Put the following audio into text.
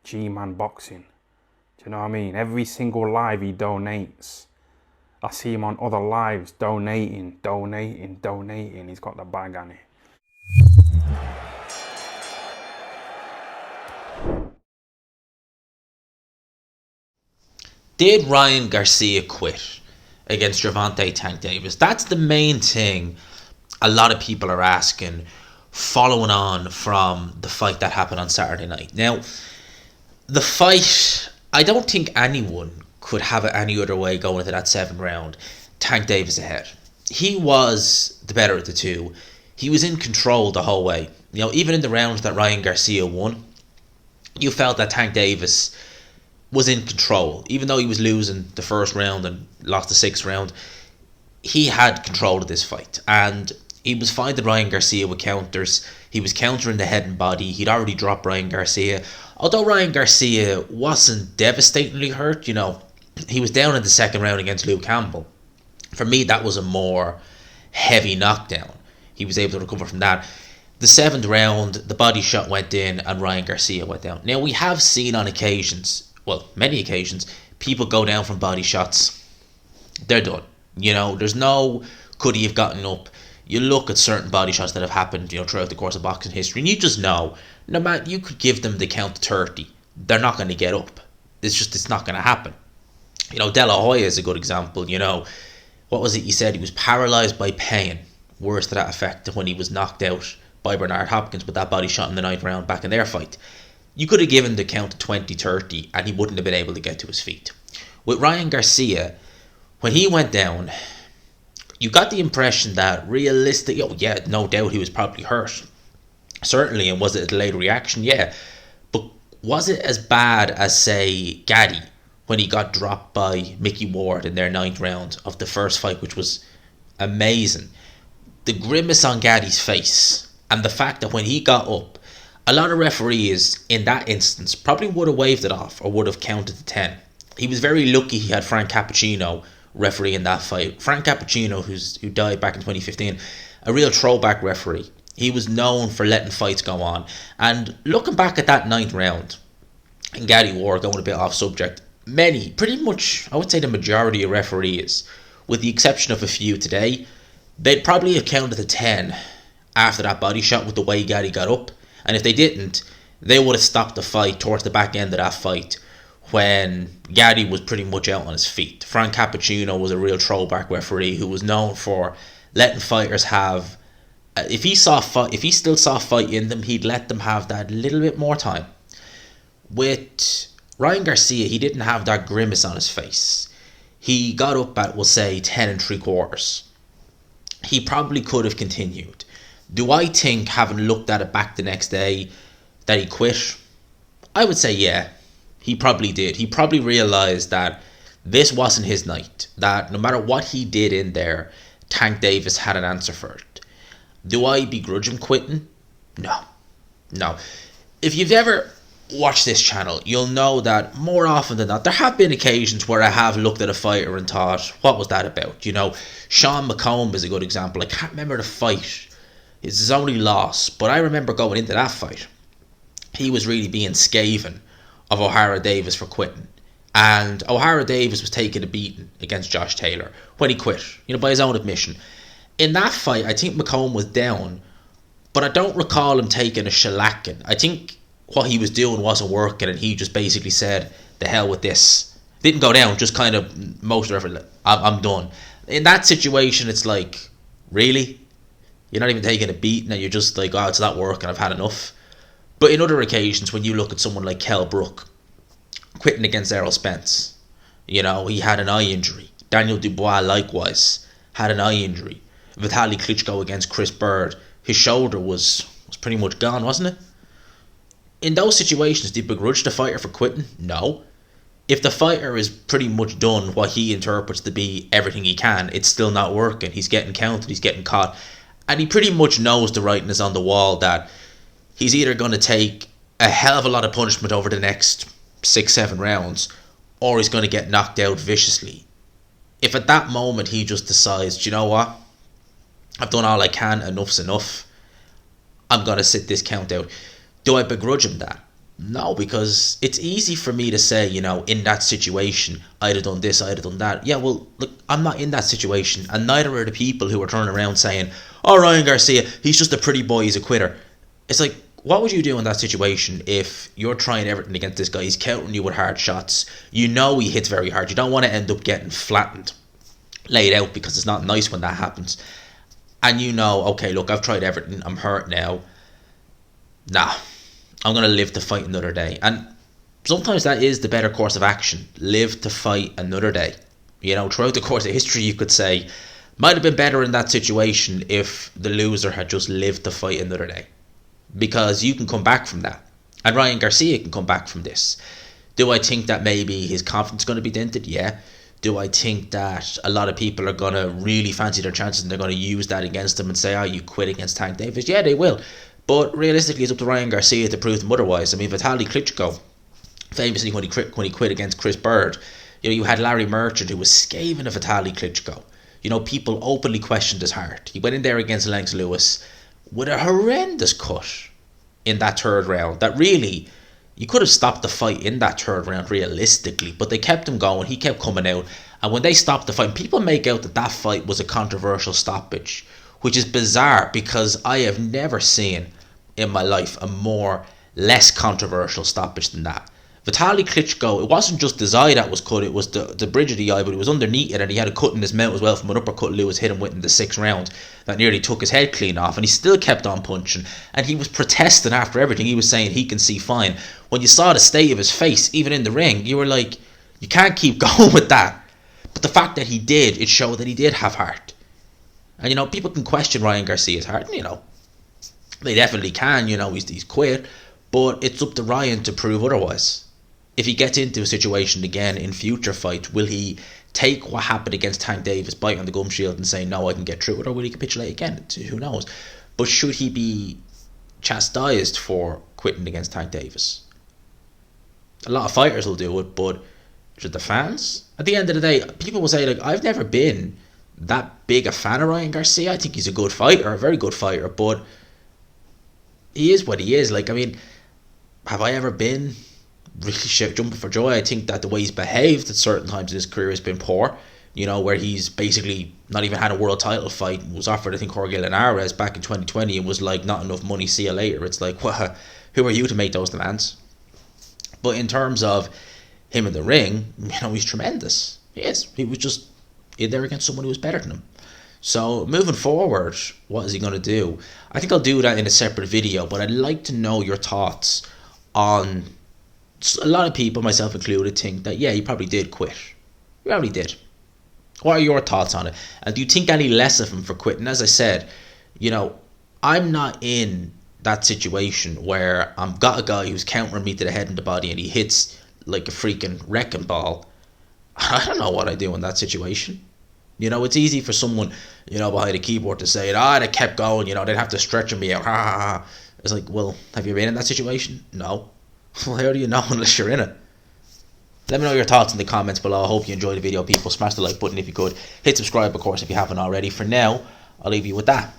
G-Man Boxing. Do you know what I mean? Every single live he donates. I see him on other lives donating. He's got the bag on it. Did Ryan Garcia quit against Gervonta Tank Davis? That's the main thing a lot of people are asking, following on from the fight that happened on Saturday night. Now, the fight, I don't think anyone could have it any other way going into that 7th round. Tank Davis ahead. He was the better of the two. He was in control the whole way. You know, even in the rounds that Ryan Garcia won, you felt that Tank Davis was in control. Even though he was losing the 1st round and lost the 6th round, he had control of this fight. And he was finding Ryan Garcia with counters. He was countering the head and body. He'd already dropped Ryan Garcia. Although Ryan Garcia wasn't devastatingly hurt, you know, he was down in the 2nd round against Luke Campbell. For me, that was a more heavy knockdown. He was able to recover from that. The 7th round, the body shot went in and Ryan Garcia went down. Now, we have seen on occasions, well, many occasions, people go down from body shots. They're done. You know, there's no could he have gotten up. You look at certain body shots that have happened, you know, throughout the course of boxing history, and you just know, no matter, you could give them the count to 30, they're not going to get up. It's not going to happen. You know, De La Hoya is a good example. You know, what was it he said? He was paralysed by pain, worse to that effect, when he was knocked out by Bernard Hopkins with that body shot in the 9th round back in their fight. You could have given the count to 20, 30, and he wouldn't have been able to get to his feet. With Ryan Garcia, when he went down, you got the impression that realistically, oh yeah, no doubt he was probably hurt. Certainly, and was it a delayed reaction? Yeah. But was it as bad as, say, Gaddy, when he got dropped by Mickey Ward in their 9th round of the first fight, which was amazing? The grimace on Gaddy's face, and the fact that when he got up, a lot of referees in that instance probably would have waved it off or would have counted to 10. He was very lucky he had Frank Cappuccino referee in that fight. Frank Cappuccino, who died back in 2015, a real throwback referee. He was known for letting fights go on. And looking back at that 9th round, and Gaddy Ward, going a bit off subject, many, pretty much, I would say the majority of referees, with the exception of a few today, they'd probably have counted to 10 after that body shot with the way Gaddy got up. And if they didn't, they would have stopped the fight towards the back end of that fight when Gaddy was pretty much out on his feet. Frank Cappuccino was a real throwback referee who was known for letting fighters have, if he still saw fight in them, he'd let them have that little bit more time. With Ryan Garcia, he didn't have that grimace on his face. He got up at, we'll say, 10 3/4. He probably could have continued. Do I think, having looked at it back the next day, that he quit? I would say yeah. He probably did. He probably realised that this wasn't his night. That no matter what he did in there, Tank Davis had an answer for it. Do I begrudge him quitting? No. No. If you've ever watched this channel, you'll know that more often than not, there have been occasions where I have looked at a fighter and thought, what was that about? You know, Sean McComb is a good example. I can't remember the fight. It's his only loss. But I remember going into that fight, he was really being scathing of O'Hara Davis for quitting. And O'Hara Davis was taking a beating against Josh Taylor when he quit, you know, by his own admission. In that fight, I think McComb was down, but I don't recall him taking a shellacking. I think what he was doing wasn't working, and he just basically said, the hell with this. Didn't go down, just kind of most of it, I'm done. In that situation, it's like, really? You're not even taking a beating, and you're just like, oh, it's not working, I've had enough. But in other occasions, when you look at someone like Kell Brook quitting against Errol Spence, you know, he had an eye injury. Daniel Dubois likewise had an eye injury. Vitaly Klitschko against Chris Bird, his shoulder was pretty much gone, wasn't it? In those situations, do you begrudge the fighter for quitting? No. If the fighter is pretty much done what he interprets to be everything he can, it's still not working. He's getting counted, he's getting caught. And he pretty much knows the writing is on the wall that he's either going to take a hell of a lot of punishment over the next 6-7 rounds, or he's going to get knocked out viciously. If at that moment he just decides, do you know what? I've done all I can, enough's enough. I'm going to sit this count out. Do I begrudge him that? No, because it's easy for me to say, in that situation, I'd have done this, I'd have done that. Yeah, well, look, I'm not in that situation, and neither are the people who are turning around saying, oh, Ryan Garcia, he's just a pretty boy, he's a quitter. It's like, what would you do in that situation if you're trying everything against this guy? He's countering you with hard shots. You know he hits very hard. You don't want to end up getting flattened, laid out, because it's not nice when that happens. And okay, look, I've tried everything. I'm hurt now. Nah, I'm going to live to fight another day. And sometimes that is the better course of action. Live to fight another day. Throughout the course of history, you could say, might have been better in that situation if the loser had just lived to fight another day. Because you can come back from that. And Ryan Garcia can come back from this. Do I think that maybe his confidence is going to be dented? Yeah. Do I think that a lot of people are going to really fancy their chances and they're going to use that against him and say, oh, you quit against Tank Davis? Yeah, they will. But realistically, it's up to Ryan Garcia to prove them otherwise. I mean, Vitaly Klitschko, famously when he quit against Chris Bird, you had Larry Merchant, who was scathing of Vitaly Klitschko. People openly questioned his heart. He went in there against Lennox Lewis with a horrendous cut in that third round. That really, you could have stopped the fight in that third round realistically, but they kept him going. He kept coming out. And when they stopped the fight, people make out that fight was a controversial stoppage, which is bizarre because I have never seen in my life a less controversial stoppage than that. Vitaly Klitschko, it wasn't just his eye that was cut, it was the bridge of the eye, but it was underneath it, and he had a cut in his mouth as well from an uppercut Lewis hit him with in the 6th round that nearly took his head clean off, and he still kept on punching, and he was protesting after everything. He was saying he can see fine. When you saw the state of his face, even in the ring, you were like, you can't keep going with that. But the fact that he did, it showed that he did have heart. And people can question Ryan Garcia's heart, and they definitely can, he's quit, but it's up to Ryan to prove otherwise. If he gets into a situation again in future fights, will he take what happened against Tank Davis, bite on the gum shield and say, no, I can get through it, or will he capitulate again? Who knows? But should he be chastised for quitting against Tank Davis? A lot of fighters will do it, but should the fans? At the end of the day, people will say, like, I've never been that big a fan of Ryan Garcia. I think he's a good fighter, a very good fighter, but he is what he is. Like, I mean, have I ever been really jumping for joy? I think that the way he's behaved at certain times in his career has been poor. Where he's basically not even had a world title fight, was offered, I think, Jorge Linares back in 2020 and was like, not enough money, see you later. It's like, well, who are you to make those demands? But in terms of him in the ring, he's tremendous. He is. He was just in there against someone who was better than him. So moving forward, what is he going to do? I think I'll do that in a separate video, but I'd like to know your thoughts on, a lot of people, myself included, think that, yeah, he probably did quit. He probably did. What are your thoughts on it? And do you think any less of him for quitting? As I said, I'm not in that situation where I've got a guy who's countering me to the head and the body and he hits like a freaking wrecking ball. I don't know what I do in that situation. It's easy for someone, behind a keyboard to say, they kept going, they'd have to stretch me out. Ha, ha, ha. It's like, well, have you been in that situation? No. Well, how do you know unless you're in it? Let me know your thoughts in the comments below. I hope you enjoyed the video, people. Smash the like button if you could. Hit subscribe, of course, if you haven't already. For now, I'll leave you with that.